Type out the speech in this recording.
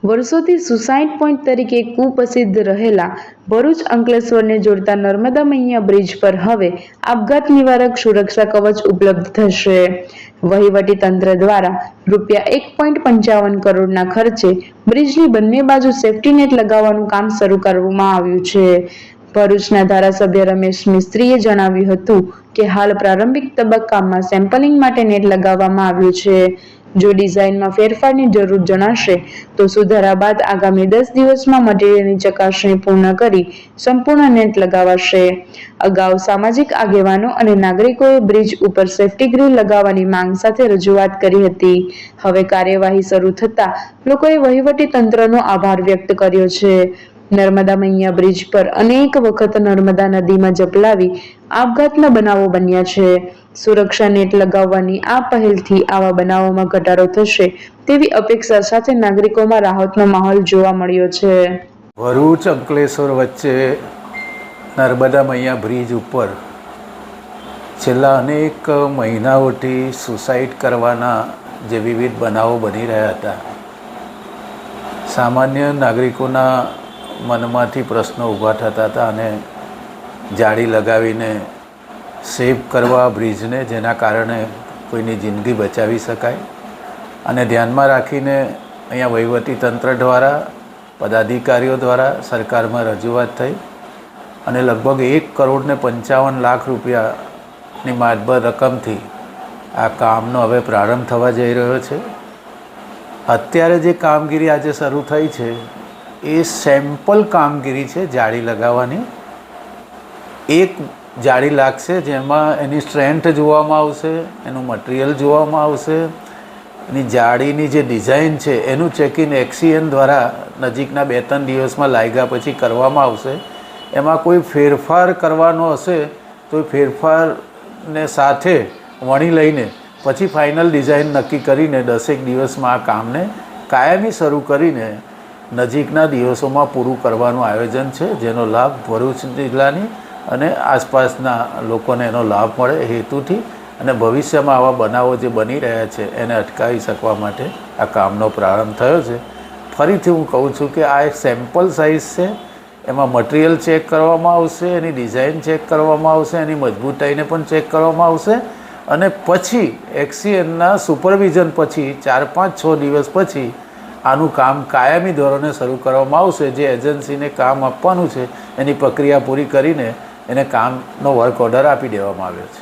વર્ષોથી suicide point તરીકે કુપ્રસિદ્ધ રહેલા ભરૂચ અંકલેશ્વરને જોડતા નર્મદા મૈયા બ્રિજ પર હવે આપઘાત નિવારક સુરક્ષા કવચ ઉપલબ્ધ થશે। વહીવટી તંત્ર દ્વારા ₹1.55 કરોડના ખર્ચે બ્રિજની બંને બાજુ સેફ્ટી નેટ લગાવવાનું કામ શરૂ કરવામાં આવ્યું છે। ભરૂચના ધારાસભ્ય રમેશ મિસ્ત્રીએ જણાવ્યું હતું કે હાલ પ્રારંભિક તબક્કામાં સેમ્પલિંગ માટે નેટ લગાવવામાં આવ્યું છે। જો ડિઝાઇનમાં ફેરફારની જરૂર જણાશે તો સુધારા બાદ આગામી 10 દિવસમાં મટીરીયલની ચકાસણી પૂર્ણ કરી સંપૂર્ણ નેટ લગાવાશે। અગાઉ સામાજિક આગેવાનો અને નાગરિકોએ બ્રિજ ઉપર સેફ્ટી ગ્રીલ લગાવવાની માંગ સાથે રજૂઆત કરી હતી। હવે કાર્યવાહી શરૂ થતાં લોકોએ વહીવટી તંત્રનો આભાર વ્યક્ત કર્યો છે। નર્મદા મૈયા બ્રિજ પર અનેક વખત નર્મદા નદીમાં ઝપલાવી આપઘાતના બનાવો બન્યા છે। સુરક્ષા નેટ લગાવવાની આ પહેલથી આવા બનાવોમાં ઘટાડો થશે તેવી અપેક્ષા સાથે નાગરિકોમાં રાહતનો માહોલ જોવા મળ્યો છે। ભરૂચ અંકલેશ્વર વચ્ચે નર્મદા મૈયા બ્રિજ ઉપર છેલ્લા અનેક મહિનાઓથી સુસાઇડ કરવાના જે વિવિધ બનાવો બની રહ્યા હતા, સામાન્ય નાગરિકોના મનમાંથી પ્રશ્નો ઊભા થતા હતા અને જાળી લગાવીને સેફ કરવા બ્રિજને, જેના કારણે કોઈની જિંદગી બચાવી શકાય, અને ધ્યાનમાં રાખીને અહીંયા વહીવટીતંત્ર દ્વારા, પદાધિકારીઓ દ્વારા સરકારમાં રજૂઆત થઈ અને લગભગ ₹1.55 કરોડ માતબર રકમથી આ કામનો હવે પ્રારંભ થવા જઈ રહ્યો છે। અત્યારે જે કામગીરી આજે શરૂ થઈ છે એ સેમ્પલ કામગીરી છે જાળી લગાવવાની। એક જાળી લાગશે જેમાં એની સ્ટ્રેન્થ જોવામાં આવશે, એનું મટીરિયલ જોવામાં આવશે, એની જાળીની જે ડિઝાઇન છે એનું ચેકિંગ એક્સીએન દ્વારા નજીકના 2-3 દિવસમાં લાગ્યા પછી કરવામાં આવશે। એમાં કોઈ ફેરફાર કરવાનો હશે તો એ ફેરફારને સાથે વણી લઈને પછી ફાઇનલ ડિઝાઇન નક્કી કરીને 10 દિવસમાં આ કામને કાયમી શરૂ કરીને નજીકના દિવસોમાં પૂરું કરવાનું આયોજન છે, જેનો લાભ ભરૂચ જિલ્લાની અને આસપાસના લોકોને એનો લાભ મળે એ હેતુથી અને ભવિષ્યમાં આવા બનાવો જે બની રહ્યા છે એને અટકાવી શકવા માટે આ કામનો પ્રારંભ થયો છે। ફરીથી હું કહું છું કે આ એક સેમ્પલ સાઇઝ છે, એમાં મટીરિયલ ચેક કરવામાં આવશે, એની ડિઝાઇન ચેક કરવામાં આવશે, એની મજબૂતાઈને પણ ચેક કરવામાં આવશે અને પછી એક્સીએનના સુપરવિઝન પછી 4-5-6 દિવસ પછી આનું કામ કાયમી ધોરણે શરૂ કરવામાં આવશે। જે એજન્સીને કામ આપવાનું છે એની પ્રક્રિયા પૂરી કરીને એને કામનો વર્ક ઓર્ડર આપી દેવામાં આવ્યો છે।